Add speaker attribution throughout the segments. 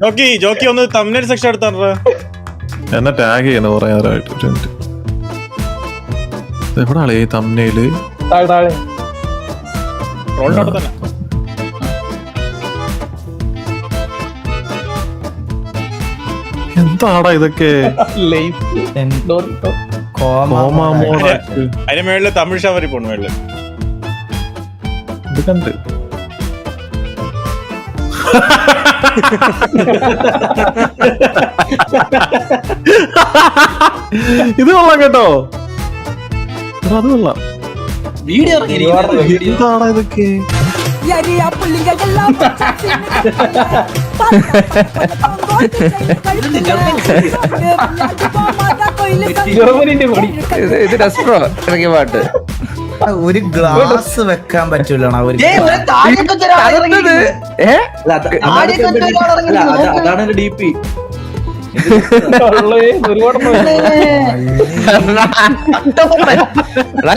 Speaker 1: Jockey ഒന്ന് Tamil section എടുത്താ
Speaker 2: എന്നെ ടാഗ് ചെയ്യുന്നു കുറെ നേരമായിട്ട്. ഒരു മിനിറ്റ്. എവിടാളേ ഈ തമിഴില്?
Speaker 1: തന്നെ
Speaker 2: എന്താടാ ഇതൊക്കെ?
Speaker 1: അതിന് മേളില് തമിഴ് ഷവറി പോണു മേളില്.
Speaker 2: ഇത് കണ്ട് ഇത് കൊള്ളാം കേട്ടോ. അത് കൊള്ളാം. എന്താടാ ഇതൊക്കെ?
Speaker 3: ഇത് ഡസ്ട്രോ ഇറങ്ങിയ പാട്ട്.
Speaker 4: ഒരു ഗ്ലാസ് വെക്കാൻ പറ്റൂല.
Speaker 5: അതാണ് DP.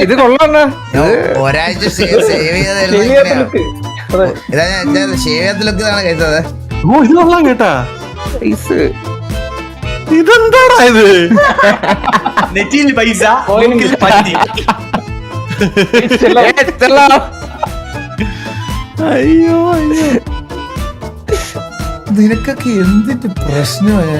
Speaker 3: ഇത് കൊള്ളാം.
Speaker 4: ഒരാഴ്ച സേവ് ചെയ്തതിലൊക്കെ കഴിച്ചത്.
Speaker 2: ഓ ഇത് കൊള്ളാം കേട്ടാ. ഇതെന്താടാ ഇത്?
Speaker 5: നെറ്റിയിൽ പൈസ
Speaker 2: അയ്യോ അയ്യോ,
Speaker 4: നിനക്കൊക്കെ എന്തിന്റെ പ്രശ്നമാണ്?